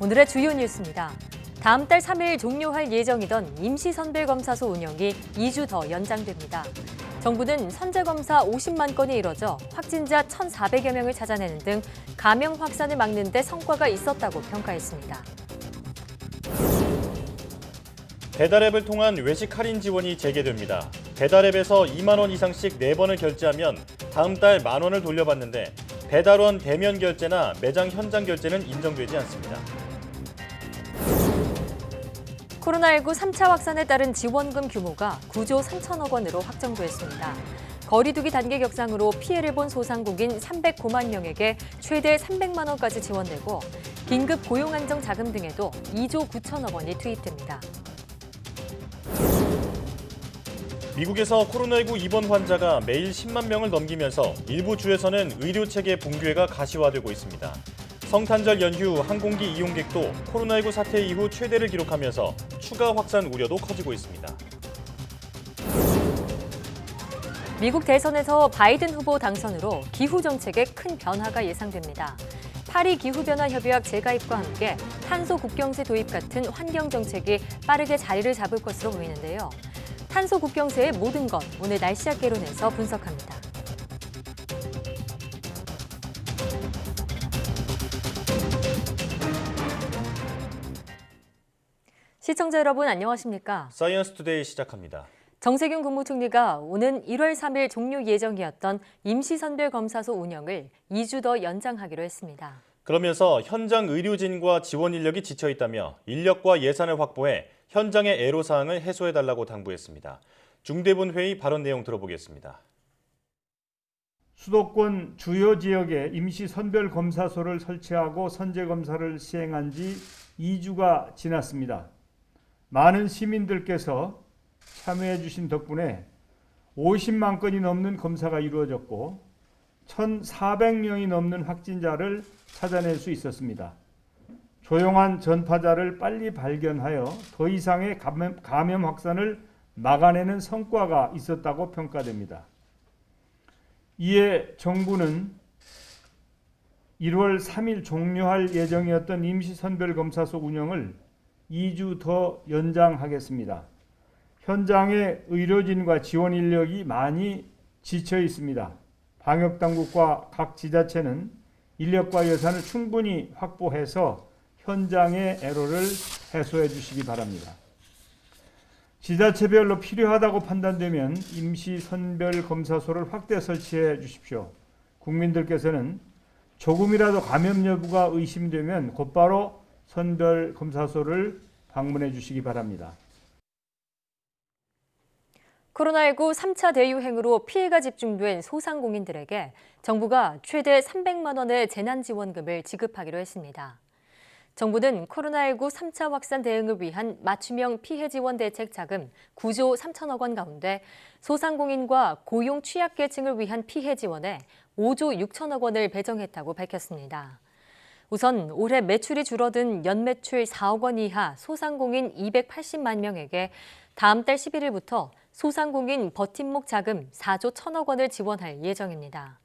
오늘의 주요 뉴스입니다. 다음 달 3일 종료할 예정이던 임시선별검사소 운영이 2주 더 연장됩니다. 정부는 선제검사 50만 건이 이뤄져 확진자 1,400여 명을 찾아내는 등 감염 확산을 막는 데 성과가 있었다고 평가했습니다. 배달앱을 통한 외식 할인 지원이 재개됩니다. 배달앱에서 2만 원 이상씩 4번을 결제하면 다음 달 1만 원을 돌려받는데 배달원 대면 결제나 매장 현장 결제는 인정되지 않습니다. 코로나19 3차 확산에 따른 지원금 규모가 9조 3천억 원으로 확정됐습니다. 거리두기 단계 격상으로 피해를 본 소상공인 309만 명에게 최대 300만 원까지 지원되고 긴급 고용안정 자금 등에도 2조 9천억 원이 투입됩니다. 미국에서 코로나19 입원 환자가 매일 10만 명을 넘기면서 일부 주에서는 의료체계 붕괴가 가시화되고 있습니다. 성탄절 연휴 항공기 이용객도 코로나19 사태 이후 최대를 기록하면서 추가 확산 우려도 커지고 있습니다. 미국 대선에서 바이든 후보 당선으로 기후 정책에 큰 변화가 예상됩니다. 파리 기후변화협약 재가입과 함께 탄소 국경세 도입 같은 환경 정책이 빠르게 자리를 잡을 것으로 보이는데요. 탄소 국경세의 모든 것, 오늘 날씨학 개론에서 분석합니다. 시청자 여러분 안녕하십니까? 사이언스 투데이 시작합니다. 정세균 국무총리가 오는 1월 3일 종료 예정이었던 임시선별검사소 운영을 2주 더 연장하기로 했습니다. 그러면서 현장 의료진과 지원 인력이 지쳐있다며 인력과 예산을 확보해 현장의 애로사항을 해소해달라고 당부했습니다. 중대본 회의 발언 내용 들어보겠습니다. 수도권 주요 지역에 임시선별검사소를 설치하고 선제검사를 시행한 지 2주가 지났습니다. 많은 시민들께서 참여해 주신 덕분에 50만 건이 넘는 검사가 이루어졌고 1,400명이 넘는 확진자를 찾아낼 수 있었습니다. 조용한 전파자를 빨리 발견하여 더 이상의 감염 확산을 막아내는 성과가 있었다고 평가됩니다. 이에 정부는 1월 3일 종료할 예정이었던 임시선별검사소 운영을 2주 더 연장하겠습니다. 현장의 의료진과 지원 인력이 많이 지쳐 있습니다. 방역당국과 각 지자체는 인력과 예산을 충분히 확보해서 현장의 애로를 해소해 주시기 바랍니다. 지자체별로 필요하다고 판단되면 임시선별검사소를 확대 설치해 주십시오. 국민들께서는 조금이라도 감염 여부가 의심되면 곧바로 선별검사소를 방문해 주시기 바랍니다. 코로나19 3차 대유행으로 피해가 집중된 소상공인들에게 정부가 최대 300만 원의 재난지원금을 지급하기로 했습니다. 정부는 코로나19 3차 확산 대응을 위한 맞춤형 피해 지원 대책 자금 9조 3천억 원 가운데 소상공인과 고용 취약계층을 위한 피해 지원에 5조 6천억 원을 배정했다고 밝혔습니다. 우선 올해 매출이 줄어든 연매출 4억 원 이하 소상공인 280만 명에게 다음 달 11일부터 소상공인 버팀목 자금 4조 1천억 원을 지원할 예정입니다.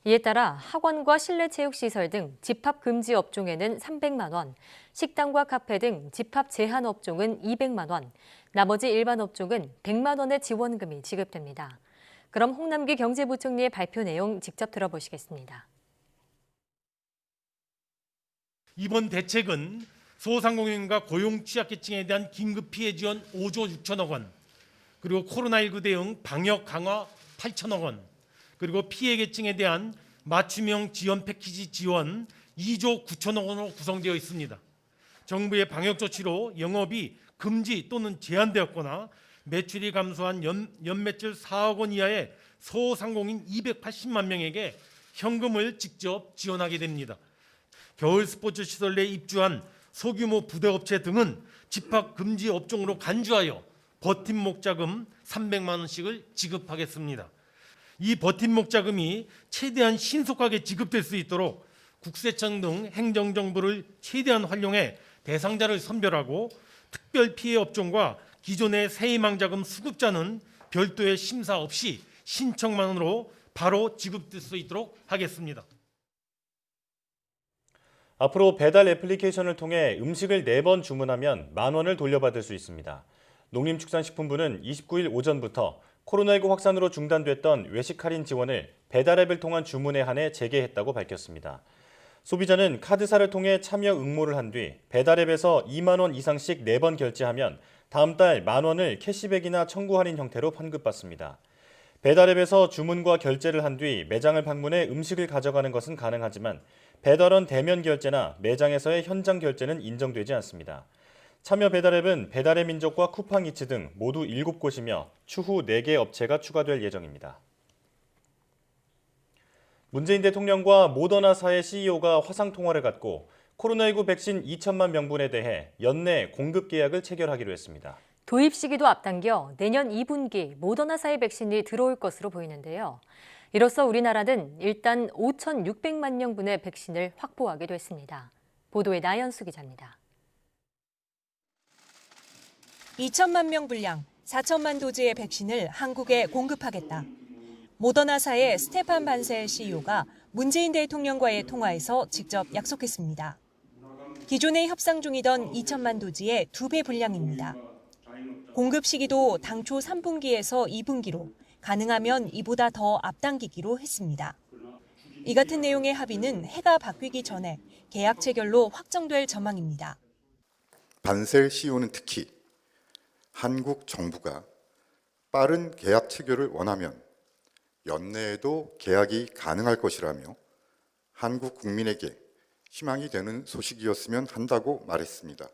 이에 따라 학원과 실내체육시설 등 집합 금지 업종에는 300만 원, 식당과 카페 등 집합 제한 업종은 200만 원, 나머지 일반 업종은 100만 원의 지원금이 지급됩니다. 그럼 홍남기 경제부총리의 발표 내용 직접 들어보시겠습니다. 이번 대책은 소상공인과 고용 취약계층에 대한 긴급 피해 지원 5조 6천억 원, 그리고 코로나19 대응 방역 강화 8천억 원, 그리고 피해 계층에 대한 맞춤형 지원 패키지 지원 2조 9천억 원으로 구성되어 있습니다. 정부의 방역 조치로 영업이 금지 또는 제한되었거나 매출이 감소한 연매출 4억 원 이하의 소상공인 280만 명에게 현금을 직접 지원하게 됩니다. 겨울 스포츠 시설 내에 입주한 소규모 부대업체 등은 집합 금지 업종으로 간주하여 버팀목 자금 300만 원씩을 지급하겠습니다. 이 버팀목 자금이 최대한 신속하게 지급될 수 있도록 국세청 등 행정정보를 최대한 활용해 대상자를 선별하고 특별 피해 업종과 기존의 세희망자금 수급자는 별도의 심사 없이 신청만으로 바로 지급될 수 있도록 하겠습니다. 앞으로 배달 애플리케이션을 통해 음식을 4번 주문하면 10,000원을 돌려받을 수 있습니다. 농림축산식품부는 29일 오전부터 코로나19 확산으로 중단됐던 외식 할인 지원을 배달앱을 통한 주문에 한해 재개했다고 밝혔습니다. 소비자는 카드사를 통해 참여 응모를 한 뒤 배달앱에서 2만 원 이상씩 4번 결제하면 다음 달 10,000원을 캐시백이나 청구 할인 형태로 환급받습니다. 배달앱에서 주문과 결제를 한 뒤 매장을 방문해 음식을 가져가는 것은 가능하지만 배달원 대면 결제나 매장에서의 현장 결제는 인정되지 않습니다. 참여 배달앱은 배달의 민족과 쿠팡이츠 등 모두 7곳이며 추후 4개 업체가 추가될 예정입니다. 문재인 대통령과 모더나사의 CEO가 화상통화를 갖고 코로나19 백신 2천만 명분에 대해 연내 공급 계약을 체결하기로 했습니다. 도입 시기도 앞당겨 내년 2분기 모더나사의 백신이 들어올 것으로 보이는데요. 이로써 우리나라는 일단 5,600만 명분의 백신을 확보하게 됐습니다. 보도에 나연수 기자입니다. 2천만 명 분량 4천만 도즈의 백신을 한국에 공급하겠다. 모더나사의 스테판 반셀 CEO가 문재인 대통령과의 통화에서 직접 약속했습니다. 기존에 협상 중이던 2천만 도즈의 2배 분량입니다. 공급 시기도 당초 3분기에서 2분기로 가능하면 이보다 더 앞당기기로 했습니다. 이 같은 내용의 합의는 해가 바뀌기 전에 계약 체결로 확정될 전망입니다. 반셀 CEO는 특히 한국 정부가 빠른 계약 체결을 원하면 연내에도 계약이 가능할 것이라며 한국 국민에게 희망이 되는 소식이었으면 한다고 말했습니다.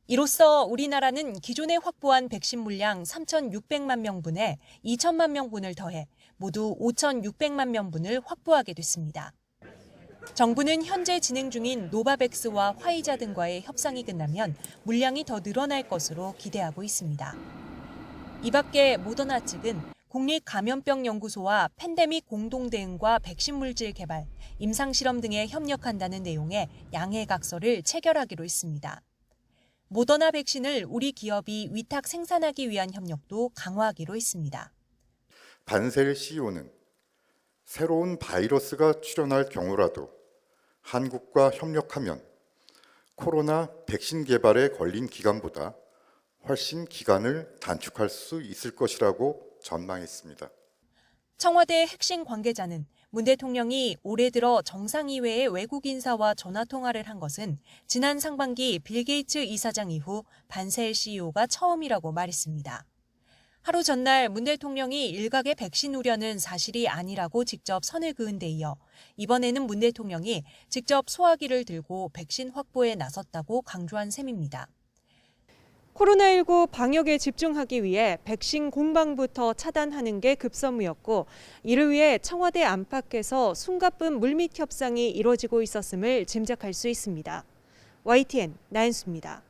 이로써 우리나라는 기존에 확보한 백신 물량 3,600만 명분에 2천만 명분을 더해 모두 5,600만 명분을 확보하게 됐습니다. 정부는 현재 진행 중인 노바백스와 화이자 등과의 협상이 끝나면 물량이 더 늘어날 것으로 기대하고 있습니다. 이 밖에 모더나 측은 국립감염병연구소와 팬데믹 공동대응과 백신 물질 개발, 임상실험 등에 협력한다는 내용의 양해각서를 체결하기로 했습니다. 모더나 백신을 우리 기업이 위탁 생산하기 위한 협력도 강화하기로 했습니다. 반셀 CEO는 새로운 바이러스가 출현할 경우라도 한국과 협력하면 코로나 백신 개발에 걸린 기간보다 훨씬 기간을 단축할 수 있을 것이라고 전망했습니다. 청와대 핵심 관계자는 문 대통령이 올해 들어 정상이외의 외국 인사와 전화통화를 한 것은 지난 상반기 빌 게이츠 이사장 이후 반셀 CEO가 처음이라고 말했습니다. 하루 전날 문 대통령이 일각의 백신 우려는 사실이 아니라고 직접 선을 그은 데 이어 이번에는 문 대통령이 직접 소화기를 들고 백신 확보에 나섰다고 강조한 셈입니다. 코로나19 방역에 집중하기 위해 백신 공방부터 차단하는 게 급선무였고 이를 위해 청와대 안팎에서 숨가쁜 물밑 협상이 이뤄지고 있었음을 짐작할 수 있습니다. YTN 나연수입니다.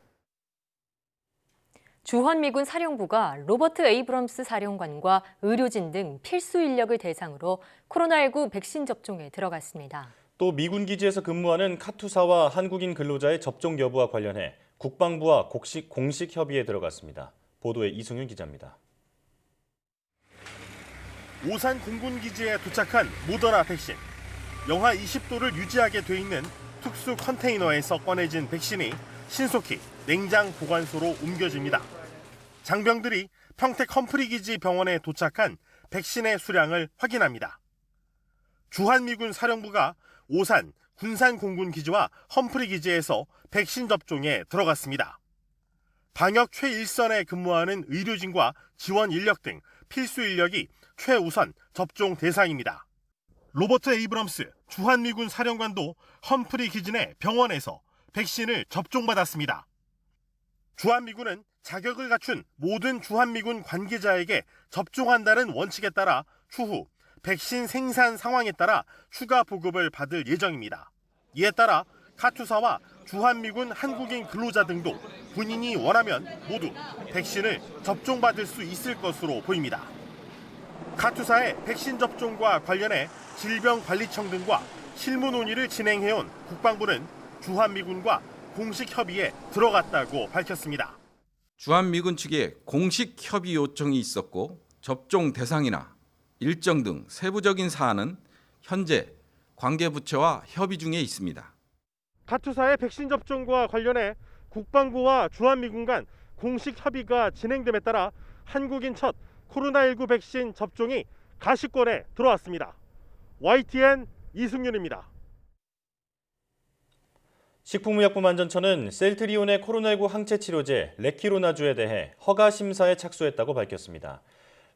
주한미군 사령부가 로버트 에이브럼스 사령관과 의료진 등 필수 인력을 대상으로 코로나19 백신 접종에 들어갔습니다. 또 미군 기지에서 근무하는 카투사와 한국인 근로자의 접종 여부와 관련해 국방부와 공식 협의에 들어갔습니다. 보도에 이승윤 기자입니다. 오산 공군기지에 도착한 모더나 백신. 영하 20도를 유지하게 돼 있는 특수 컨테이너에서 꺼내진 백신이 신속히 냉장 보관소로 옮겨집니다. 장병들이 평택 험프리기지 병원에 도착한 백신의 수량을 확인합니다. 주한미군 사령부가 오산 군산공군기지와 험프리기지에서 백신 접종에 들어갔습니다. 방역 최일선에 근무하는 의료진과 지원 인력 등 필수 인력이 최우선 접종 대상입니다. 로버트 에이브럼스 주한미군 사령관도 험프리기지 내 병원에서 백신을 접종받았습니다. 주한미군은 자격을 갖춘 모든 주한미군 관계자에게 접종한다는 원칙에 따라 추후 백신 생산 상황에 따라 추가 보급을 받을 예정입니다. 이에 따라 카투사와 주한미군 한국인 근로자 등도 본인이 원하면 모두 백신을 접종받을 수 있을 것으로 보입니다. 카투사의 백신 접종과 관련해 질병관리청 등과 실무 논의를 진행해온 국방부는 주한미군과 공식 협의에 들어갔다고 밝혔습니다. 주한미군 측에 공식 협의 요청이 있었고 접종 대상이나 일정 등 세부적인 사안은 현재 관계부처와 협의 중에 있습니다. 가투사의 백신 접종과 관련해 국방부와 주한미군 간 공식 협의가 진행됨에 따라 한국인 첫 코로나19 백신 접종이 가시권에 들어왔습니다. YTN 이승윤입니다. 식품의약품안전처는 셀트리온의 코로나19 항체 치료제 레키로나주에 대해 허가 심사에 착수했다고 밝혔습니다.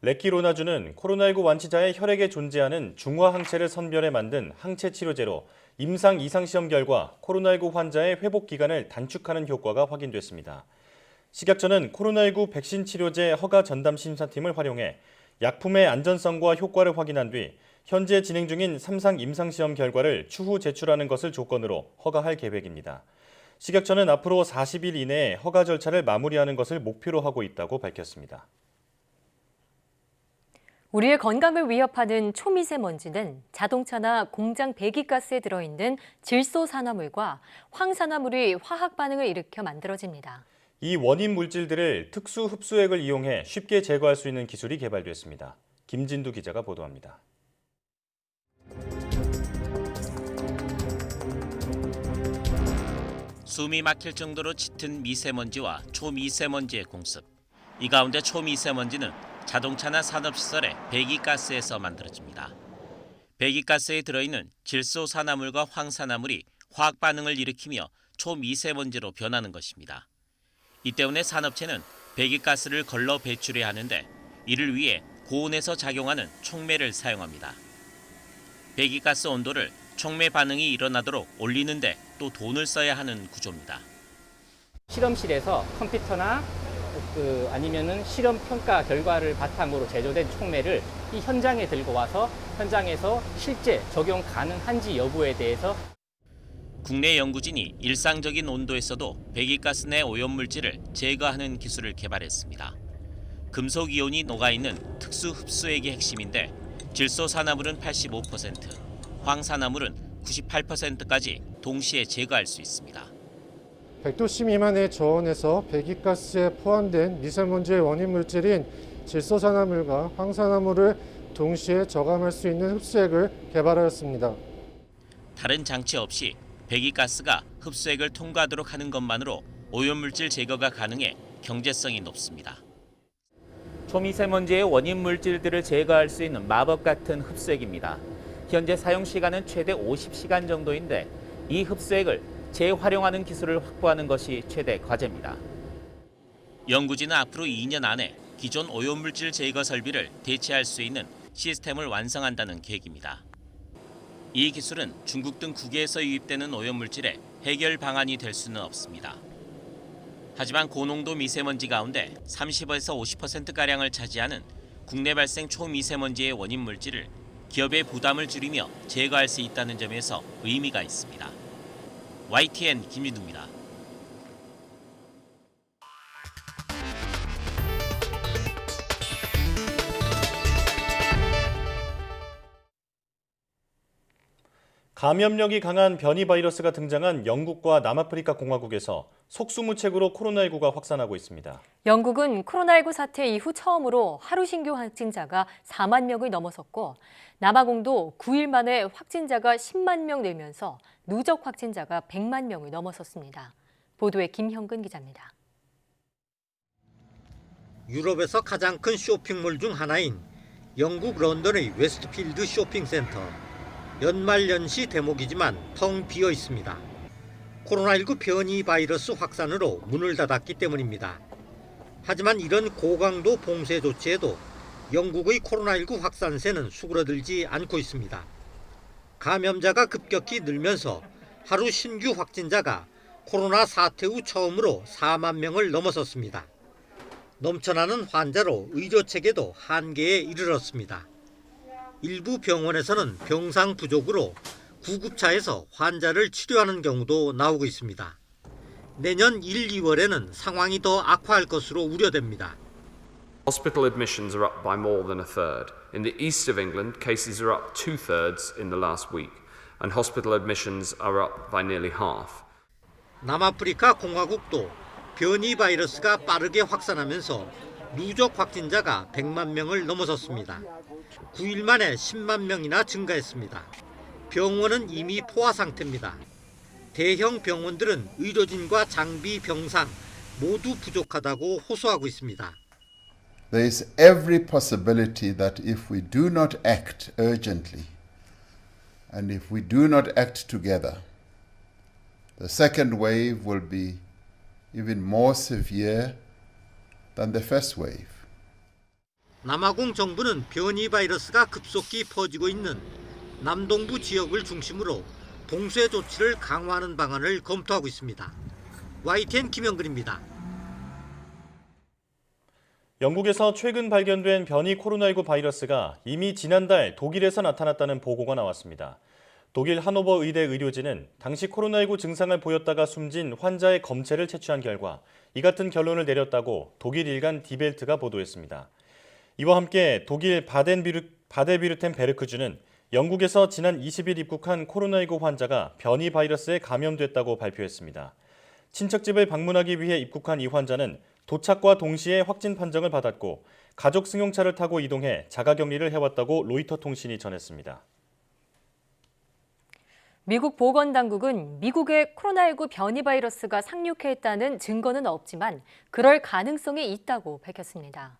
레키로나주는 코로나19 완치자의 혈액에 존재하는 중화 항체를 선별해 만든 항체 치료제로 임상 이상 시험 결과 코로나19 환자의 회복 기간을 단축하는 효과가 확인됐습니다. 식약처는 코로나19 백신 치료제 허가 전담 심사팀을 활용해 약품의 안전성과 효과를 확인한 뒤 현재 진행 중인 3상 임상시험 결과를 추후 제출하는 것을 조건으로 허가할 계획입니다. 식약처는 앞으로 40일 이내에 허가 절차를 마무리하는 것을 목표로 하고 있다고 밝혔습니다. 우리의 건강을 위협하는 초미세먼지는 자동차나 공장 배기가스에 들어있는 질소산화물과 황산화물이 화학 반응을 일으켜 만들어집니다. 이 원인 물질들을 특수 흡수액을 이용해 쉽게 제거할 수 있는 기술이 개발됐습니다. 김진두 기자가 보도합니다. 숨이 막힐 정도로 짙은 미세먼지와 초미세먼지의 공습. 이 가운데 초미세먼지는 자동차나 산업시설의 배기가스에서 만들어집니다. 배기가스에 들어있는 질소산화물과 황산화물이 화학 반응을 일으키며 초미세먼지로 변하는 것입니다. 이 때문에 산업체는 배기가스를 걸러 배출해야 하는데 이를 위해 고온에서 작용하는 촉매를 사용합니다. 배기가스 온도를 촉매 반응이 일어나도록 올리는데 또 돈을 써야 하는 구조입니다. 실험실에서 컴퓨터나 아니면은 실험 평가 결과를 바탕으로 제조된 촉매를 이 현장에 들고 와서 현장에서 실제 적용 가능한지 여부에 대해서 국내 연구진이 일상적인 온도에서도 배기가스 내 오염물질을 제거하는 기술을 개발했습니다. 금속 이온이 녹아있는 특수 흡수액이 핵심인데 질소산화물은 85%, 황산화물은 98%까지 동시에 제거할 수 있습니다. 100도씨 미만의 저온에서 배기가스에 포함된 미세먼지의 원인 물질인 질소산화물과 황산화물을 동시에 저감할 수 있는 흡수액을 개발하였습니다. 다른 장치 없이 배기가스가 흡수액을 통과하도록 하는 것만으로 오염물질 제거가 가능해 경제성이 높습니다. 초미세먼지의 원인 물질들을 제거할 수 있는 마법 같은 흡수액입니다. 현재 사용 시간은 최대 50시간 정도인데 이 흡수액을 재활용하는 기술을 확보하는 것이 최대 과제입니다. 연구진은 앞으로 2년 안에 기존 오염물질 제거 설비를 대체할 수 있는 시스템을 완성한다는 계획입니다. 이 기술은 중국 등 국외에서 유입되는 오염물질의 해결 방안이 될 수는 없습니다. 하지만 고농도 미세먼지 가운데 30에서 50%가량을 차지하는 국내 발생 초미세먼지의 원인 물질을 기업의 부담을 줄이며 제거할 수 있다는 점에서 의미가 있습니다. YTN 김윤두입니다. 감염력이 강한 변이 바이러스가 등장한 영국과 남아프리카 공화국에서 속수무책으로 코로나19가 확산하고 있습니다. 영국은 코로나19 사태 이후 처음으로 하루 신규 확진자가 4만 명을 넘어섰고 남아공도 9일 만에 확진자가 10만 명 늘면서 누적 확진자가 100만 명을 넘어섰습니다. 보도에 김형근 기자입니다. 유럽에서 가장 큰 쇼핑몰 중 하나인 영국 런던의 웨스트필드 쇼핑센터. 연말연시 대목이지만 텅 비어 있습니다. 코로나19 변이 바이러스 확산으로 문을 닫았기 때문입니다. 하지만 이런 고강도 봉쇄 조치에도 영국의 코로나19 확산세는 수그러들지 않고 있습니다. 감염자가 급격히 늘면서 하루 신규 확진자가 코로나 사태 후 처음으로 4만 명을 넘어섰습니다. 넘쳐나는 환자로 의료체계도 한계에 이르렀습니다. 일부 병원에서는 병상 부족으로 구급차에서 환자를 치료하는 경우도 나오고 있습니다. 내년 1, 2월에는 상황이 더 악화할 것으로 우려됩니다. Hospital admissions are up by more than a third. In the east of England, cases are up 2/3 in the last week, and hospital admissions are up by nearly half. 남아프리카 공화국도 변이 바이러스가 빠르게 확산하면서 누적 확진자가 100만 명을 넘어섰습니다. 9일 만에 10만 명이나 증가했습니다. 병원은 이미 포화 상태입니다. 대형 병원들은 의료진과 장비, 병상 모두 부족하다고 호소하고 있습니다. There is every possibility that if we do not act urgently and if we do not act together, the second wave will be even more severe than the first wave. 남아공 정부는 변이 바이러스가 급속히 퍼지고 있는 남동부 지역을 중심으로 봉쇄 조치를 강화하는 방안을 검토하고 있습니다. YTN 김영근입니다. 영국에서 최근 발견된 변이 코로나19 바이러스가 이미 지난달 독일에서 나타났다는 보고가 나왔습니다. 독일 하노버 의대 의료진은 당시 코로나19 증상을 보였다가 숨진 환자의 검체를 채취한 결과 이 같은 결론을 내렸다고 독일 일간 디벨트가 보도했습니다. 이와 함께 독일 바데비르텐베르크주는 영국에서 지난 20일 입국한 코로나19 환자가 변이 바이러스에 감염됐다고 발표했습니다. 친척집을 방문하기 위해 입국한 이 환자는 도착과 동시에 확진 판정을 받았고 가족 승용차를 타고 이동해 자가격리를 해왔다고 로이터 통신이 전했습니다. 미국 보건당국은 미국에 코로나19 변이 바이러스가 상륙했다는 증거는 없지만 그럴 가능성이 있다고 밝혔습니다.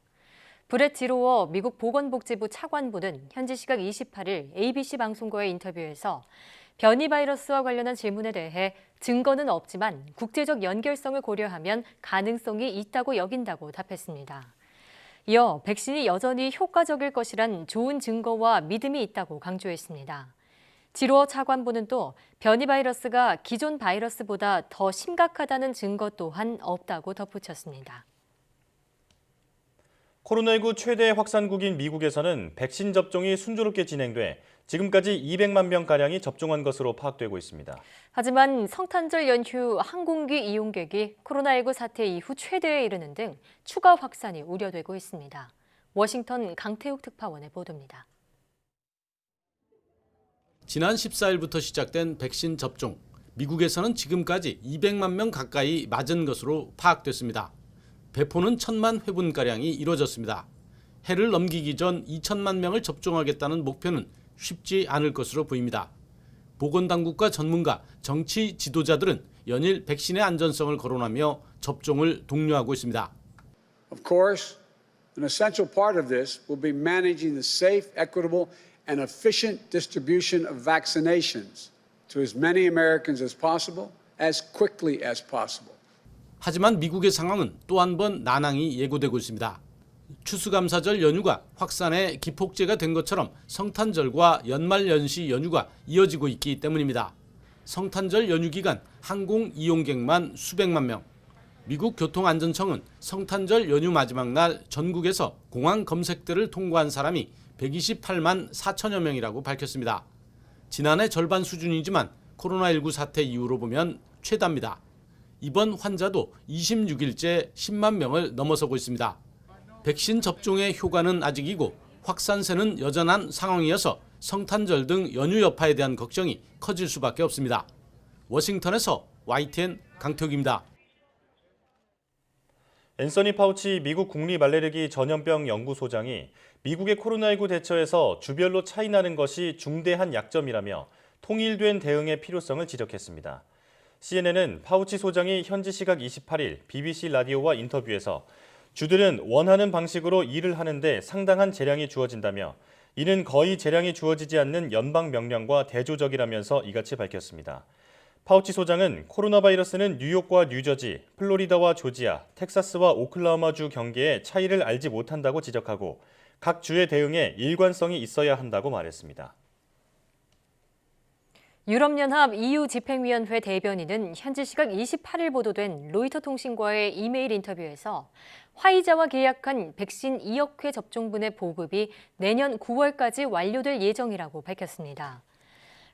브렛 지로워 미국 보건복지부 차관보는 현지 시각 28일 ABC 방송과의 인터뷰에서 변이 바이러스와 관련한 질문에 대해 증거는 없지만 국제적 연결성을 고려하면 가능성이 있다고 여긴다고 답했습니다. 이어 백신이 여전히 효과적일 것이란 좋은 증거와 믿음이 있다고 강조했습니다. 지로어 차관보는 또 변이 바이러스가 기존 바이러스보다 더 심각하다는 증거 또한 없다고 덧붙였습니다. 코로나19 최대 확산국인 미국에서는 백신 접종이 순조롭게 진행돼 지금까지 200만 명가량이 접종한 것으로 파악되고 있습니다. 하지만 성탄절 연휴 항공기 이용객이 코로나19 사태 이후 최대에 이르는 등 추가 확산이 우려되고 있습니다. 워싱턴 강태욱 특파원의 보도입니다. 지난 14일부터 시작된 백신 접종. 미국에서는 지금까지 200만 명 가까이 맞은 것으로 파악됐습니다. 배포는 1,000만 회분가량이 이루어졌습니다. 해를 넘기기 전 2천만 명을 접종하겠다는 목표는 쉽지 않을 것으로 보입니다. 보건당국과 전문가, 정치 지도자들은 연일 백신의 안전성을 거론하며 접종을 독려하고 있습니다. Of course, an essential part of this will be managing the safe, equitable, and efficient distribution of vaccinations to as many Americans as possible, as quickly as possible. 하지만 미국의 상황은 또 한 번 난항이 예고되고 있습니다. 추수감사절 연휴가 확산의 기폭제가 된 것처럼 성탄절과 연말연시 연휴가 이어지고 있기 때문입니다. 성탄절 연휴 기간 항공 이용객만 수백만 명. 미국 교통안전청은 성탄절 연휴 마지막 날 전국에서 공항 검색대를 통과한 사람이 128만 4천여 명이라고 밝혔습니다. 지난해 절반 수준이지만 코로나19 사태 이후로 보면 최다입니다. 이번 환자도 26일째 10만 명을 넘어서고 있습니다. 백신 접종의 효과는 아직이고 확산세는 여전한 상황이어서 성탄절 등 연휴 여파에 대한 걱정이 커질 수밖에 없습니다. 워싱턴에서 YTN 강태욱입니다. 앤서니 파우치 미국 국립알레르기 전염병 연구소장이 미국의 코로나19 대처에서 주별로 차이 나는 것이 중대한 약점이라며 통일된 대응의 필요성을 지적했습니다. CNN은 파우치 소장이 현지 시각 28일 BBC 라디오와 인터뷰에서 주들은 원하는 방식으로 일을 하는데 상당한 재량이 주어진다며 이는 거의 재량이 주어지지 않는 연방 명령과 대조적이라면서 이같이 밝혔습니다. 파우치 소장은 코로나 바이러스는 뉴욕과 뉴저지, 플로리다와 조지아, 텍사스와 오클라호마주 경계의 차이를 알지 못한다고 지적하고 각 주의 대응에 일관성이 있어야 한다고 말했습니다. 유럽연합 EU 집행위원회 대변인은 현지 시각 28일 보도된 로이터 통신과의 이메일 인터뷰에서 화이자와 계약한 백신 2억 회 접종분의 보급이 내년 9월까지 완료될 예정이라고 밝혔습니다.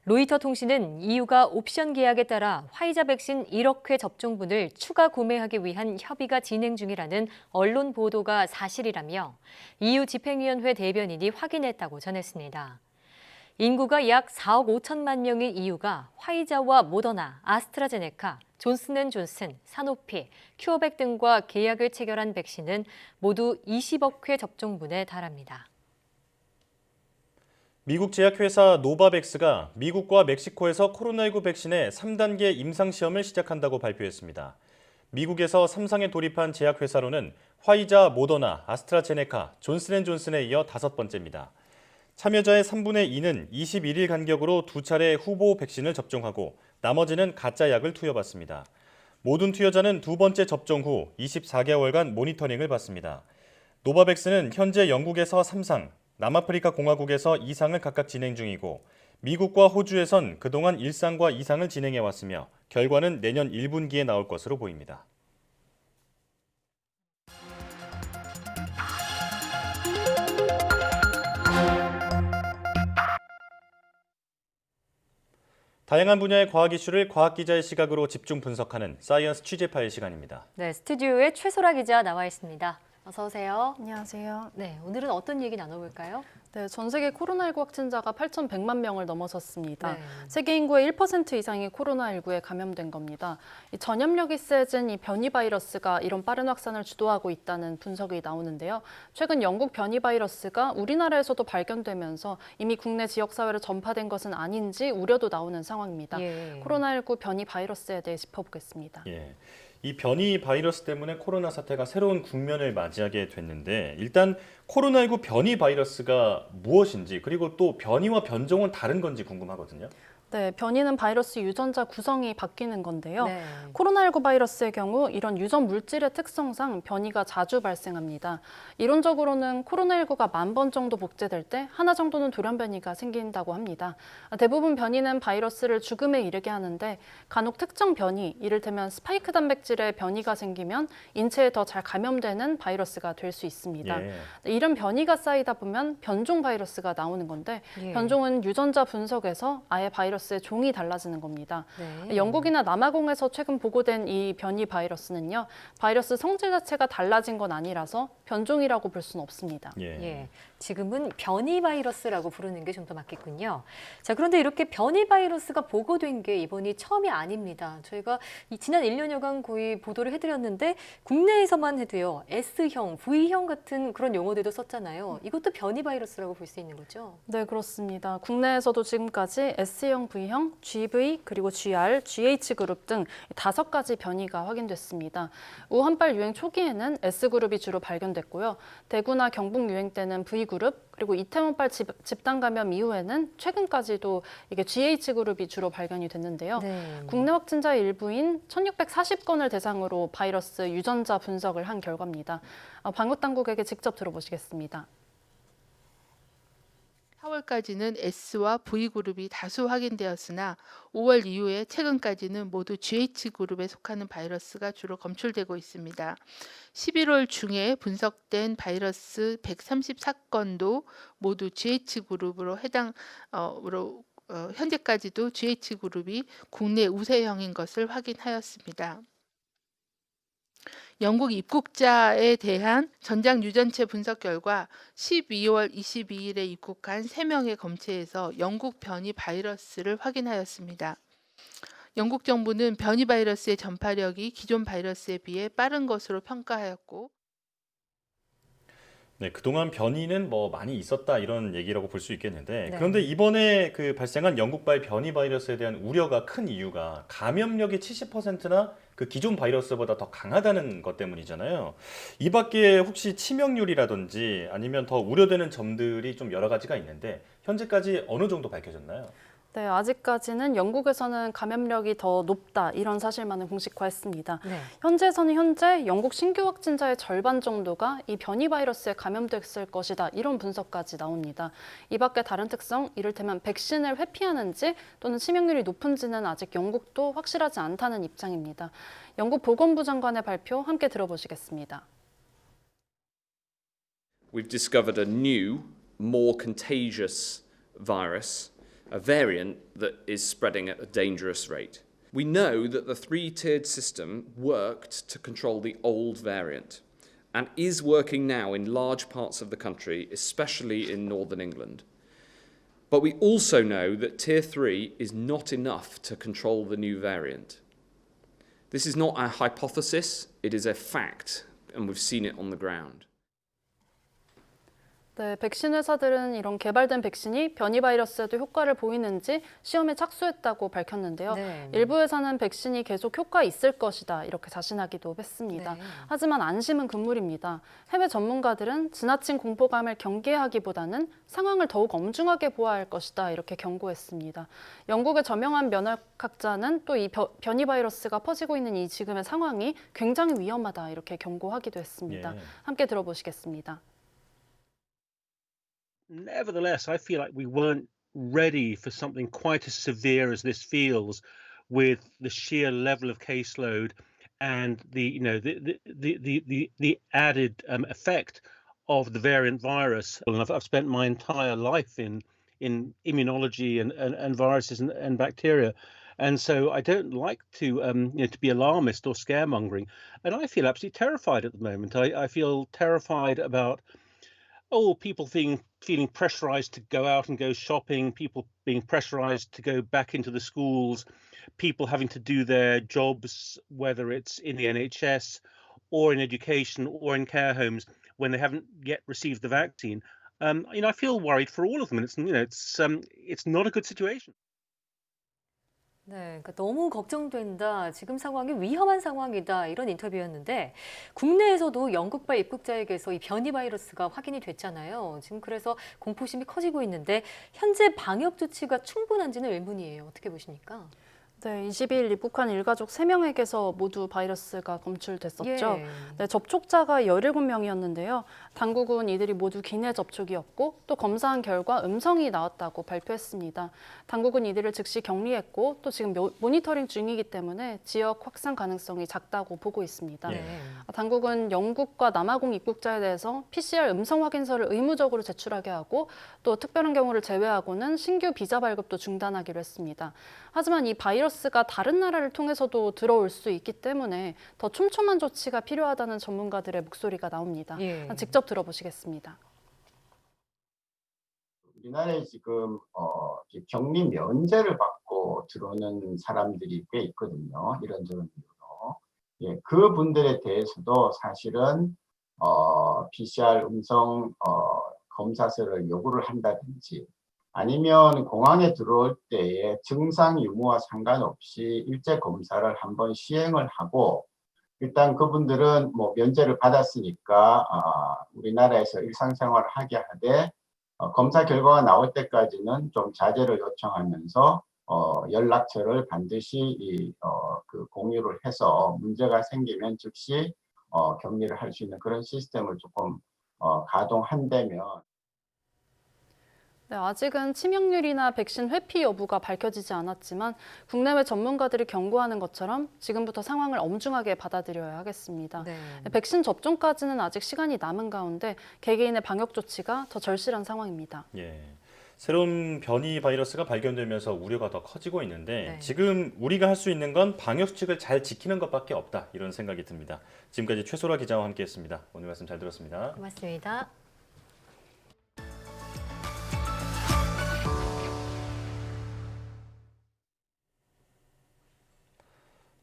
로이터 통신은 EU가 옵션 계약에 따라 화이자 백신 1억 회 접종분을 추가 구매하기 위한 협의가 진행 중이라는 언론 보도가 사실이라며 EU 집행위원회 대변인이 확인했다고 전했습니다. 인구가 약 4억 5천만 명인 EU가 화이자와 모더나, 아스트라제네카, 존슨앤존슨, 사노피, 큐어백 등과 계약을 체결한 백신은 모두 20억 회 접종분에 달합니다. 미국 제약회사 노바백스가 미국과 멕시코에서 코로나19 백신의 3단계 임상시험을 시작한다고 발표했습니다. 미국에서 3상에 돌입한 제약회사로는 화이자, 모더나, 아스트라제네카, 존슨앤존슨에 이어 5번째입니다. 참여자의 3분의 2는 21일 간격으로 2차례 후보 백신을 접종하고 나머지는 가짜 약을 투여받습니다. 모든 투여자는 2번째 접종 후 24개월간 모니터링을 받습니다. 노바백스는 현재 영국에서 3상, 남아프리카 공화국에서 2상을 각각 진행 중이고 미국과 호주에선 그동안 1상과 2상을 진행해왔으며 결과는 내년 1분기에 나올 것으로 보입니다. 다양한 분야의 과학 이슈를 과학 기자의 시각으로 집중 분석하는 사이언스 취재 파일 시간입니다. 네, 스튜디오에 최소라 기자 나와 있습니다. 어서 오세요. 안녕하세요. 네, 오늘은 어떤 얘기 나눠볼까요? 네, 전 세계 코로나19 확진자가 8,100만 명을 넘어섰습니다. 네. 세계 인구의 1% 이상이 코로나19에 감염된 겁니다. 이 전염력이 세진 이 변이 바이러스가 이런 빠른 확산을 주도하고 있다는 분석이 나오는데요. 최근 영국 변이 바이러스가 우리나라에서도 발견되면서 이미 국내 지역사회로 전파된 것은 아닌지 우려도 나오는 상황입니다. 예. 코로나19 변이 바이러스에 대해 짚어보겠습니다. 예. 이 변이 바이러스 때문에 코로나 사태가 새로운 국면을 맞이하게 됐는데 일단 코로나19 변이 바이러스가 무엇인지 그리고 또 변이와 변종은 다른 건지 궁금하거든요. 네, 변이는 바이러스 유전자 구성이 바뀌는 건데요. 네. 코로나19 바이러스의 경우 이런 유전 물질의 특성상 변이가 자주 발생합니다. 이론적으로는 코로나19가 10,000번 정도 복제될 때 하나 정도는 돌연 변이가 생긴다고 합니다. 대부분 변이는 바이러스를 죽음에 이르게 하는데 간혹 특정 변이, 이를테면 스파이크 단백질의 변이가 생기면 인체에 더 잘 감염되는 바이러스가 될 수 있습니다. 예. 이런 변이가 쌓이다 보면 변종 바이러스가 나오는 건데 예. 변종은 유전자 분석에서 아예 바이러스의 종이 달라지는 겁니다. 네. 영국이나 남아공에서 최근 보고된 이 변이 바이러스는요. 바이러스 성질 자체가 달라진 건 아니라서 변종이라고 볼 수는 없습니다. 예, 지금은 변이 바이러스라고 부르는 게 좀 더 맞겠군요. 자, 그런데 이렇게 변이 바이러스가 보고된 게 이번이 처음이 아닙니다. 저희가 지난 1년여간 거의 보도를 해드렸는데 국내에서만 해도요. S형, V형 같은 그런 용어들도 썼잖아요. 이것도 변이 바이러스라고 볼 수 있는 거죠? 네, 그렇습니다. 국내에서도 지금까지 S형, V형, GV, 그리고 GR, GH 그룹 등 5가지 변이가 확인됐습니다. 우한발 유행 초기에는 S그룹이 주로 발견됐고요. 대구나 경북 유행 때는 V그룹, 그리고 이태원발 집단 감염 이후에는 최근까지도 이게 GH그룹이 주로 발견이 됐는데요. 네. 국내 확진자의 일부인 1,640건을 대상으로 바이러스 유전자 분석을 한 결과입니다. 방역당국에게 직접 들어보시겠습니다. 4월까지는 S와 V그룹이 다수 확인되었으나 5월 이후에 최근까지는 모두 GH그룹에 속하는 바이러스가 주로 검출되고 있습니다. 11월 중에 분석된 바이러스 134건도 모두 GH그룹으로 현재까지도 GH그룹이 국내 우세형인 것을 확인하였습니다. 영국 입국자에 대한 전장 유전체 분석 결과 12월 22일에 입국한 3명의 검체에서 영국 변이 바이러스를 확인하였습니다. 영국 정부는 변이 바이러스의 전파력이 기존 바이러스에 비해 빠른 것으로 평가하였고 네, 그동안 변이는 많이 있었다 이런 얘기라고 볼 수 있겠는데 네. 그런데 이번에 발생한 영국발 변이 바이러스에 대한 우려가 큰 이유가 감염력이 70%나 그 기존 바이러스보다 더 강하다는 것 때문이잖아요. 이 밖에 혹시 치명률이라든지 아니면 더 우려되는 점들이 좀 여러 가지가 있는데 현재까지 어느 정도 밝혀졌나요? 네, 아직까지는 영국에서는 감염력이 더 높다 이런 사실만은 공식화했습니다. 네. 현재 영국 신규 확진자의 절반 정도가 이 변이 바이러스에 감염됐을 것이다 이런 분석까지 나옵니다. 이 밖에 다른 특성, 이를테면 백신을 회피하는지 또는 치명률이 높은지는 아직 영국도 확실하지 않다는 입장입니다. 영국 보건부 장관의 발표 함께 들어보시겠습니다. We've discovered a new, more contagious virus, a variant that is spreading at a dangerous rate. We know that the three-tiered system worked to control the old variant and is working now in large parts of the country, especially in northern England. But we also know that Tier 3 is not enough to control the new variant. This is not a hypothesis, it is a fact, and we've seen it on the ground. 네, 백신 회사들은 이런 개발된 백신이 변이 바이러스에도 효과를 보이는지 시험에 착수했다고 밝혔는데요. 네. 일부 회사는 백신이 계속 효과 있을 것이다 이렇게 자신하기도 했습니다. 네. 하지만 안심은 금물입니다. 해외 전문가들은 지나친 공포감을 경계하기보다는 상황을 더욱 엄중하게 보아야 할 것이다 이렇게 경고했습니다. 영국의 저명한 면역학자는 또 이 변이 바이러스가 퍼지고 있는 이 지금의 상황이 굉장히 위험하다 이렇게 경고하기도 했습니다. 예. 함께 들어보시겠습니다. Nevertheless, I feel like we weren't ready for something quite as severe as this feels, with the sheer level of caseload and the added effect of the variant virus. And I've spent my entire life in immunology and viruses and bacteria. And so I don't like to to be alarmist or scaremongering, and I feel absolutely terrified at the moment. I feel terrified about people feeling pressurized to go out and go shopping, people being pressurized to go back into the schools, people having to do their jobs, whether it's in the NHS or in education or in care homes, when they haven't yet received the vaccine. I feel worried for all of them, and it's not a good situation. 네, 그러니까 너무 걱정된다. 지금 상황이 위험한 상황이다. 이런 인터뷰였는데 국내에서도 영국발 입국자에게서 이 변이 바이러스가 확인이 됐잖아요. 지금 그래서 공포심이 커지고 있는데 현재 방역 조치가 충분한지는 의문이에요. 어떻게 보십니까? 네, 22일 입국한 일가족 3명에게서 모두 바이러스가 검출됐었죠. 예. 네, 접촉자가 17명이었는데요. 당국은 이들이 모두 기내 접촉이었고 또 검사한 결과 음성이 나왔다고 발표했습니다. 당국은 이들을 즉시 격리했고 또 지금 모니터링 중이기 때문에 지역 확산 가능성이 작다고 보고 있습니다. 네. 당국은 영국과 남아공 입국자에 대해서 PCR 음성 확인서를 의무적으로 제출하게 하고 또 특별한 경우를 제외하고는 신규 비자 발급도 중단하기로 했습니다. 하지만 이 바이러스가 다른 나라를 통해서도 들어올 수 있기 때문에 더 촘촘한 조치가 필요하다는 전문가들의 목소리가 나옵니다. 예. 직접 들어보시겠습니다. 우리나라에 지금 격리 면제를 받고 들어오는 사람들이 꽤 있거든요. 이런저런 이유로. 예, 그 분들에 대해서도 사실은 PCR 음성 검사서를 요구를 한다든지, 아니면 공항에 들어올 때에 증상 유무와 상관없이 일제 검사를 한번 시행을 하고, 일단 그분들은 뭐 면제를 받았으니까 우리나라에서 일상생활을 하게 하되, 검사 결과가 나올 때까지는 좀 자제를 요청하면서 연락처를 반드시 그 공유를 해서 문제가 생기면 즉시 격리를 할 수 있는 그런 시스템을 조금 가동한다면. 네, 아직은 치명률이나 백신 회피 여부가 밝혀지지 않았지만 국내외 전문가들이 경고하는 것처럼 지금부터 상황을 엄중하게 받아들여야 하겠습니다. 네. 백신 접종까지는 아직 시간이 남은 가운데 개개인의 방역 조치가 더 절실한 상황입니다. 예. 새로운 변이 바이러스가 발견되면서 우려가 더 커지고 있는데 네. 지금 우리가 할 수 있는 건 방역 수칙을 잘 지키는 것밖에 없다, 이런 생각이 듭니다. 지금까지 최소라 기자와 함께했습니다. 오늘 말씀 잘 들었습니다. 고맙습니다.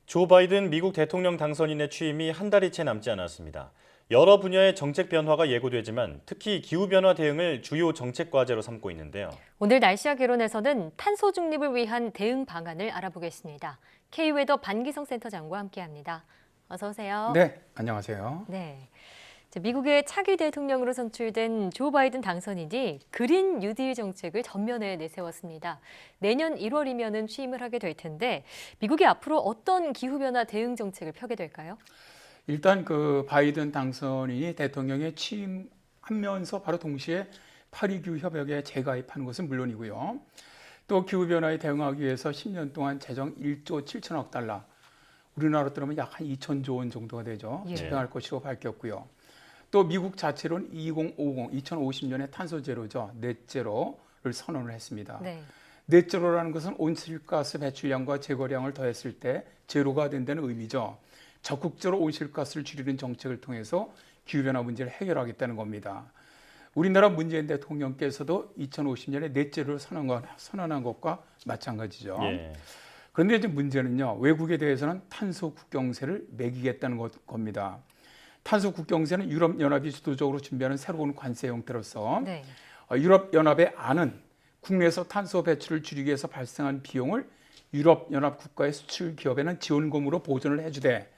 조 바이든 미국 대통령 당선인의 취임이 한 달이 채 남지 않았습니다. 여러 분야의 정책 변화가 예고되지만 특히 기후변화 대응을 주요 정책 과제로 삼고 있는데요. 오늘 날씨와 개론에서는 탄소 중립을 위한 대응 방안을 알아보겠습니다. K웨더 반기성 센터장과 함께합니다. 어서 오세요. 네, 안녕하세요. 네. 미국의 차기 대통령으로 선출된 조 바이든 당선인이 그린 뉴딜 정책을 전면에 내세웠습니다. 내년 1월이면은 취임을 하게 될 텐데 미국이 앞으로 어떤 기후변화 대응 정책을 펴게 될까요? 일단 그 바이든 당선인이 대통령에 취임하면서 바로 동시에 파리 기후 협약에 재가입하는 것은 물론이고요. 또 기후변화에 대응하기 위해서 10년 동안 재정 1조 7천억 달러, 우리나라로 들으면 약 한 2천조 원 정도가 되죠. 예. 집행할 것이라고 밝혔고요. 또 미국 자체로는 2050년에 탄소 제로죠. 넷제로를 선언을 했습니다. 네. 넷제로라는 것은 온실가스 배출량과 제거량을 더했을 때 제로가 된다는 의미죠. 적극적으로 온실가스를 줄이는 정책을 통해서 기후변화 문제를 해결하겠다는 겁니다. 우리나라 문재인 대통령께서도 2050년에 넷제로를 선언한 것과 마찬가지죠. 예. 그런데 이제 문제는요, 외국에 대해서는 탄소 국경세를 매기겠다는 겁니다. 탄소 국경세는 유럽연합이 주도적으로 준비하는 새로운 관세 형태로서 네. 유럽연합의 안은 국내에서 탄소 배출을 줄이기 위해서 발생한 비용을 유럽연합 국가의 수출 기업에는 지원금으로 보전을 해주되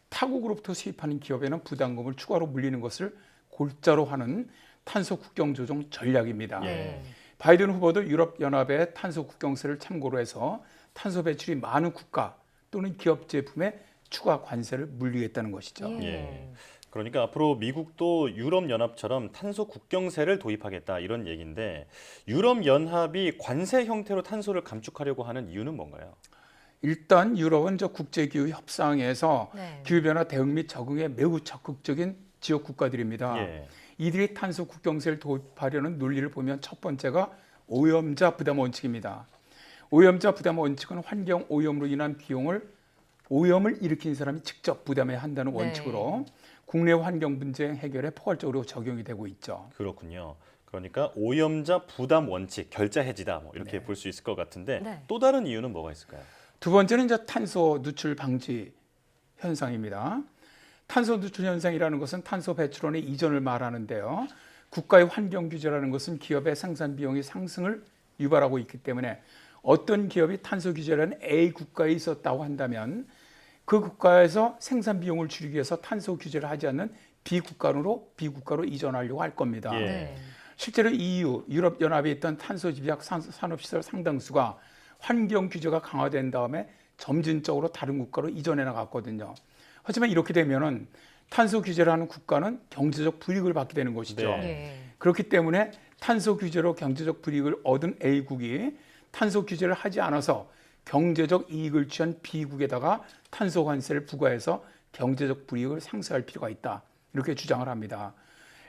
타국으로부터 수입하는 기업에는 부담금을 추가로 물리는 것을 골자로 하는 탄소 국경 조정 전략입니다. 바이든 후보도 유럽연합의 탄소 국경세를 참고로 해서 탄소 배출이 많은 국가 또는 기업 제품에 추가 관세를 물리겠다는 것이죠. 그러니까 앞으로 미국도 유럽연합처럼 탄소 국경세를 도입하겠다 이런 얘기인데 유럽연합이 관세 형태로 탄소를 감축하려고 하는 이유는 뭔가요? 일단 유럽은 국제기후 협상에서 기후변화 대응 및 적응에 매우 적극적인 지역 국가들입니다. 이들이 탄소 국경세를 도입하려는 논리를 보면 첫 번째가 오염자 부담 원칙입니다. 오염자 부담 원칙은 환경 오염으로 인한 비용을 오염을 일으킨 사람이 직접 부담해야 한다는 원칙으로 국내 환경 문제 해결에 포괄적으로 적용이 되고 있죠. 그렇군요. 그러니까 오염자 부담 원칙, 결자 해지다 뭐 이렇게 볼 수 있을 것 같은데 또 다른 이유는 뭐가 있을까요? 두 번째는 탄소 누출 방지 현상입니다. 탄소 누출 현상이라는 것은 탄소 배출원의 이전을 말하는데요. 국가의 환경 규제라는 것은 기업의 생산 비용의 상승을 유발하고 있기 때문에 어떤 기업이 탄소 규제라는 A 국가에 있었다고 한다면 그 국가에서 생산 비용을 줄이기 위해서 탄소 규제를 하지 않는 B 국가로 이전하려고 할 겁니다. 실제로 EU, 유럽연합에 있던 탄소 집약 산업시설 상당수가 환경 규제가 강화된 다음에 점진적으로 다른 국가로 이전해 나갔거든요. 하지만 이렇게 되면은 탄소 규제를 하는 국가는 경제적 불이익을 받게 되는 것이죠. 그렇기 때문에 탄소 규제로 경제적 불이익을 얻은 A국이 탄소 규제를 하지 않아서 경제적 이익을 취한 B국에다가 탄소 관세를 부과해서 경제적 불이익을 상쇄할 필요가 있다. 이렇게 주장을 합니다.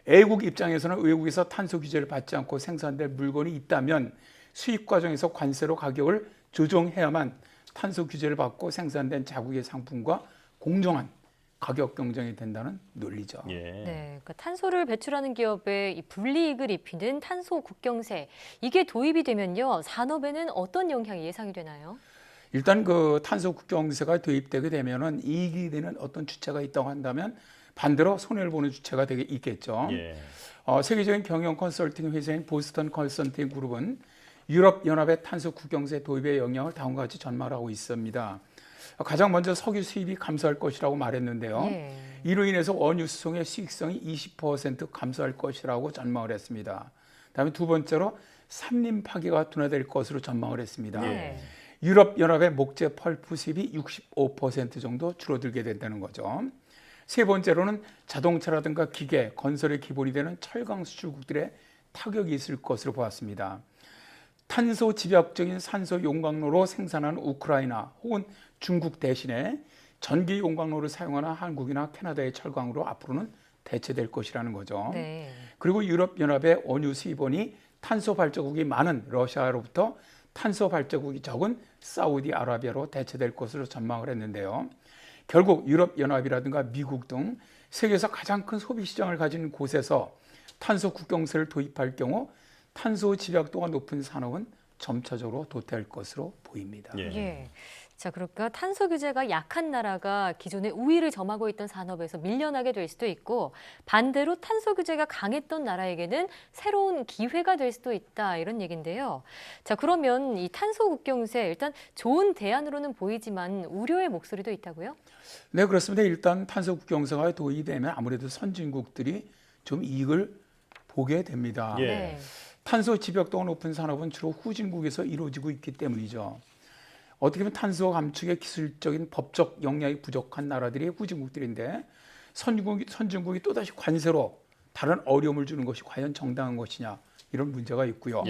A국 입장에서는 외국에서 탄소 규제를 받지 않고 생산될 물건이 있다면 수입 과정에서 관세로 가격을 조정해야만 탄소 규제를 받고 생산된 자국의 상품과 공정한 가격 경쟁이 된다는 논리죠. 그러니까 탄소를 배출하는 기업에 이 불이익을 입히는 탄소 국경세 이게 도입이 되면요 산업에는 어떤 영향이 예상이 되나요? 일단 그 탄소 국경세가 도입되게 되면은 이익이 되는 어떤 주체가 있다고 한다면 반대로 손해를 보는 주체가 되게 있겠죠. 세계적인 경영 컨설팅 회사인 보스턴 컨설팅 그룹은 유럽 연합의 탄소 국경세 도입의 영향을 다음과 같이 전망하고 있습니다. 가장 먼저 석유 수입이 감소할 것이라고 말했는데요. 이로 인해서 원유 수송의 수익성이 20% 감소할 것이라고 전망을 했습니다. 다음에 두 번째로 산림 파괴가 둔화될 것으로 전망을 했습니다. 유럽 연합의 목재 펄프 수입이 65% 정도 줄어들게 된다는 거죠. 세 번째로는 자동차라든가 기계, 건설의 기본이 되는 철강 수출국들의 타격이 있을 것으로 보았습니다. 탄소 집약적인 산소 용광로로 생산한 우크라이나 혹은 중국 대신에 전기 용광로를 사용하는 한국이나 캐나다의 철강으로 앞으로는 대체될 것이라는 거죠. 그리고 유럽연합의 원유 수입원이 탄소 발자국이 많은 러시아로부터 탄소 발자국이 적은 사우디아라비아로 대체될 것으로 전망을 했는데요. 결국 유럽연합이라든가 미국 등 세계에서 가장 큰 소비 시장을 가진 곳에서 탄소 국경세를 도입할 경우 탄소 집약도가 높은 산업은 점차적으로 도태할 것으로 보입니다. 자, 그러니까 탄소 규제가 약한 나라가 기존에 우위를 점하고 있던 산업에서 밀려나게 될 수도 있고 반대로 탄소 규제가 강했던 나라에게는 새로운 기회가 될 수도 있다 이런 얘기인데요. 자, 그러면 이 탄소 국경세 일단 좋은 대안으로는 보이지만 우려의 목소리도 있다고요? 네, 그렇습니다. 일단 탄소 국경세가 도입되면 아무래도 선진국들이 좀 이익을 보게 됩니다. 탄소 집약도가 높은 산업은 주로 후진국에서 이루어지고 있기 때문이죠. 어떻게 보면 탄소 감축의 기술적인 법적 역량이 부족한 나라들이 후진국들인데 선진국이 또다시 관세로 다른 어려움을 주는 것이 과연 정당한 것이냐 이런 문제가 있고요.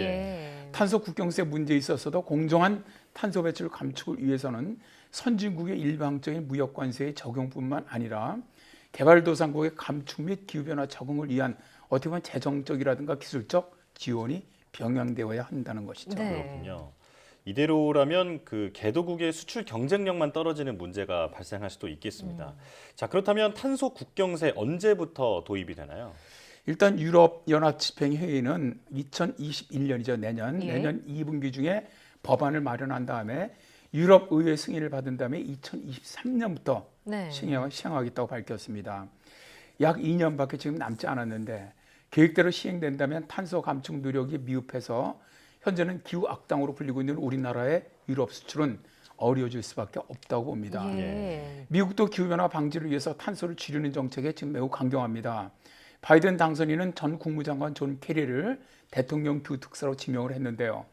탄소 국경세 문제에 있어서도 공정한 탄소 배출 감축을 위해서는 선진국의 일방적인 무역 관세의 적용뿐만 아니라 개발도상국의 감축 및 기후변화 적응을 위한 어떻게 보면 재정적이라든가 기술적 지원이 병행되어야 한다는 것이죠. 그렇군요. 이대로라면 그 개도국의 수출 경쟁력만 떨어지는 문제가 발생할 수도 있겠습니다. 자, 그렇다면 탄소 국경세 언제부터 도입이 되나요? 일단 유럽 연합 집행회의는 2021년이죠. 내년 2분기 중에 법안을 마련한 다음에 유럽 의회 승인을 받은 다음에 2023년부터 시행하겠다고 밝혔습니다. 약 2년밖에 지금 남지 않았는데 계획대로 시행된다면 탄소 감축 노력이 미흡해서 현재는 기후 악당으로 불리고 있는 우리나라의 유럽 수출은 어려워질 수밖에 없다고 봅니다. 미국도 기후변화 방지를 위해서 탄소를 줄이는 정책에 지금 매우 강경합니다. 바이든 당선인은 전 국무장관 존 케리를 대통령 기후 특사로 지명을 했는데요.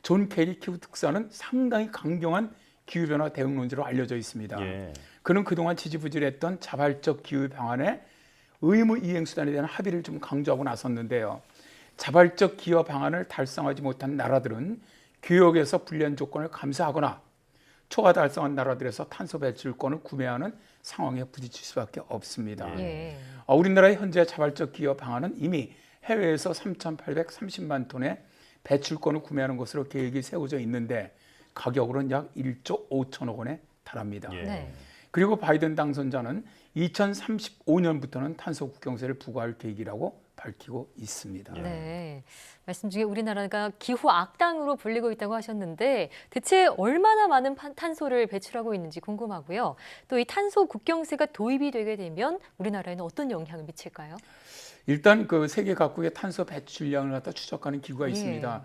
존 케리 기후 특사는 상당히 강경한 기후변화 대응론자로 알려져 있습니다. 그는 그동안 지지부진했던 자발적 기후 방안의 의무 이행 수단에 대한 합의를 좀 강조하고 나섰는데요. 자발적 기후 방안을 달성하지 못한 나라들은 교역에서 불리한 조건을 감수하거나 초과 달성한 나라들에서 탄소 배출권을 구매하는 상황에 부딪힐 수밖에 없습니다. 우리나라의 현재 자발적 기후 방안은 이미 해외에서 3,830만 톤의 배출권을 구매하는 것으로 계획이 세워져 있는데 가격으로는 약 1조 5천억 원에 달합니다. 그리고 바이든 당선자는 2035년부터는 탄소 국경세를 부과할 계획이라고 밝히고 있습니다. 네, 말씀 중에 우리나라가 기후 악당으로 불리고 있다고 하셨는데 대체 얼마나 많은 탄소를 배출하고 있는지 궁금하고요. 또 이 탄소 국경세가 도입이 되게 되면 우리나라에는 어떤 영향을 미칠까요? 일단 그 세계 각국의 탄소 배출량을 갖다 추적하는 기구가 있습니다.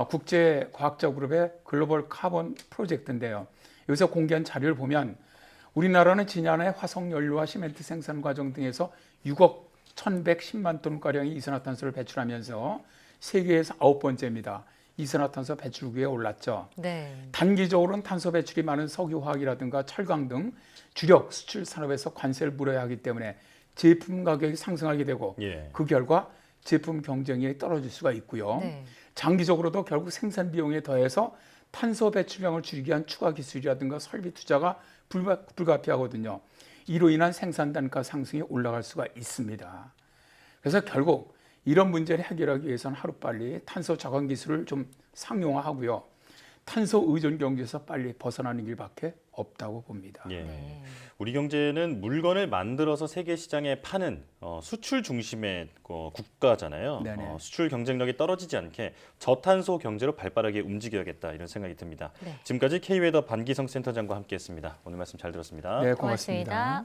국제 과학자 그룹의 글로벌 카본 프로젝트인데요. 여기서 공개한 자료를 보면 우리나라는 지난해 화석 연료와 시멘트 생산 과정 등에서 6억 1,110만 톤가량의 이산화탄소를 배출하면서 세계에서 9번째입니다. 이산화탄소 배출국에 올랐죠. 단기적으로는 탄소 배출이 많은 석유화학이라든가 철강 등 주력 수출 산업에서 관세를 물어야 하기 때문에 제품 가격이 상승하게 되고 그 결과 제품 경쟁력이 떨어질 수가 있고요. 장기적으로도 결국 생산 비용에 더해서 탄소 배출량을 줄이기 위한 추가 기술이라든가 설비 투자가 불가피하거든요. 이로 인한 생산 단가 상승이 올라갈 수가 있습니다. 그래서 결국 이런 문제를 해결하기 위해서는 하루빨리 탄소 저감 기술을 좀 상용화하고요. 탄소 의존 경제에서 빨리 벗어나는 길밖에 없다고 봅니다. 우리 경제는 물건을 만들어서 세계 시장에 파는 수출 중심의 국가잖아요. 수출 경쟁력이 떨어지지 않게 저탄소 경제로 발빠르게 움직여야겠다 이런 생각이 듭니다. 지금까지 K웨더 반기성 센터장과 함께했습니다. 오늘 말씀 잘 들었습니다. 네, 고맙습니다.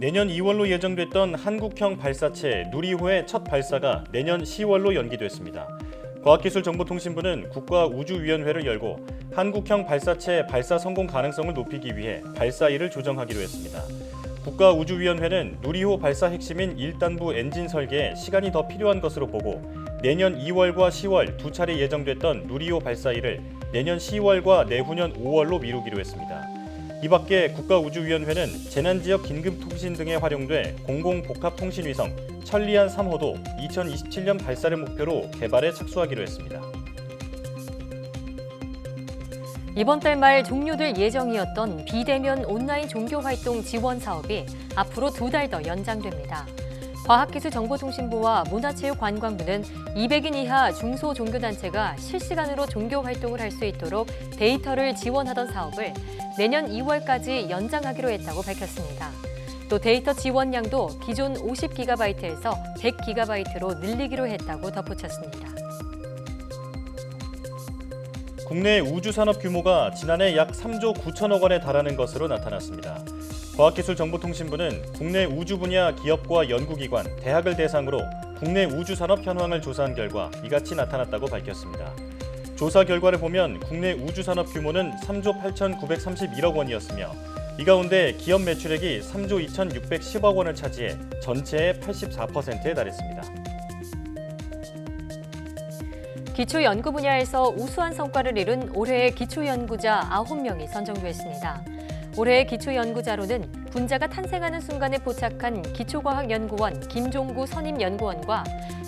내년 2월로 예정됐던 한국형 발사체 누리호의 첫 발사가 내년 10월로 연기됐습니다. 과학기술정보통신부는 국가우주위원회를 열고 한국형 발사체 발사 성공 가능성을 높이기 위해 발사일을 조정하기로 했습니다. 국가우주위원회는 누리호 발사 핵심인 1단부 엔진 설계에 시간이 더 필요한 것으로 보고 내년 2월과 10월 두 차례 예정됐던 누리호 발사일을 내년 10월과 내후년 5월로 미루기로 했습니다. 이 밖에 국가우주위원회는 재난지역 긴급통신 등에 활용돼 공공복합통신위성 천리안 3호도 2027년 발사를 목표로 개발에 착수하기로 했습니다. 이번 달 말 종료될 예정이었던 비대면 온라인 종교활동 지원 사업이 앞으로 2달 더 연장됩니다. 과학기술정보통신부와 문화체육관광부는 200인 이하 중소종교단체가 실시간으로 종교활동을 할 수 있도록 데이터를 지원하던 사업을 내년 2월까지 연장하기로 했다고 밝혔습니다. 또 데이터 지원량도 기존 50GB에서 100GB로 늘리기로 했다고 덧붙였습니다. 국내 우주산업 규모가 지난해 약 3조 9천억 원에 달하는 것으로 나타났습니다. 과학기술정보통신부는 국내 우주 분야 기업과 연구기관, 대학을 대상으로 국내 우주산업 현황을 조사한 결과 이같이 나타났다고 밝혔습니다. 조사 결과를 보면 국내 우주산업 규모는 3조 8,931억 원이었으며 이 가운데 기업 매출액이 3조 2,610억 원을 차지해 전체의 84%에 달했습니다. 기초연구 분야에서 우수한 성과를 이룬 올해의 기초연구자 9명이 선정됐습니다. 올해의 기초연구자로는 군자가 탄생하는 순간에 포착한 기초과학연구원 김종구 선임연구원과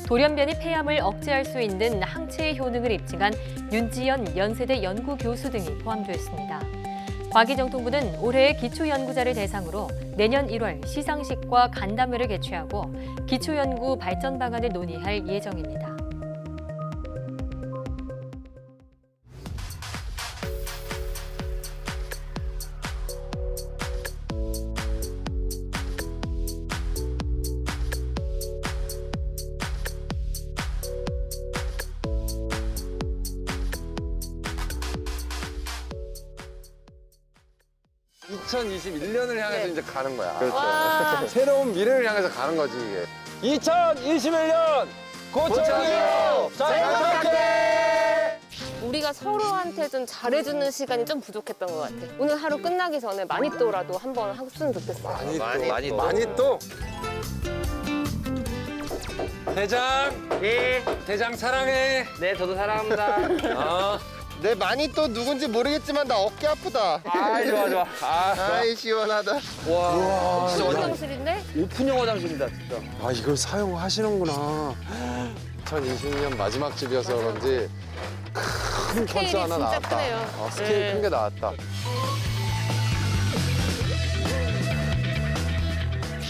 돌연변이 폐암을 억제할 수 있는 항체의 효능을 입증한 윤지연 연세대 연구교수 등이 포함됐습니다. 과기정통부는 올해의 기초연구자를 대상으로 내년 1월 시상식과 간담회를 개최하고 기초연구 발전 방안을 논의할 예정입니다. 2021년을 향해서 이제 가는 거야. 그렇죠. 새로운 미래를 향해서 가는 거지 이게. 2021년 고쳐디오 잘부탁해. 우리가 서로한테 좀 잘해주는 시간이 좀 부족했던 것 같아. 오늘 하루 끝나기 전에 마니또라도 한번 했으면 좋겠어. 마니또. 대장. 예. 대장 사랑해. 네, 저도 사랑합니다. 내 마니또 누군지 모르겠지만 나 어깨 아프다. 아, 좋아, 좋아. 아이 시원하다. 와, 진짜 화장실인데? 오픈형 화장실이다, 진짜. 아 이걸 사용하시는구나. 2020년 마지막 집이어서 그런지 큰 펀스 하나 진짜 나왔다. 크네요. 스케일 네. 큰 게 나왔다.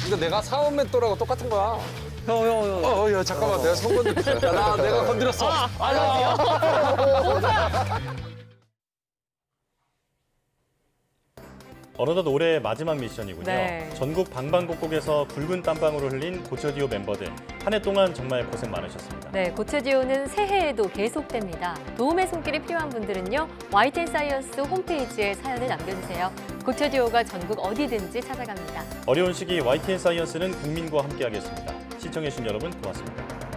이거 내가 사온 맷돌하고 똑같은 거야. 형. 야 잠깐만 내가 손 건드렸어. 내가 건드렸어. 어느덧 올해 마지막 미션이군요. 네. 전국 방방곡곡에서 붉은 땀방울을 흘린 고쳐디오 멤버들. 한 해 동안 정말 고생 많으셨습니다. 네, 고쳐디오는 새해에도 계속됩니다. 도움의 손길이 필요한 분들은요, YTN 사이언스 홈페이지에 사연을 남겨주세요. 고쳐디오가 전국 어디든지 찾아갑니다. 어려운 시기 YTN 사이언스는 국민과 함께하겠습니다. 시청해주신 여러분 고맙습니다.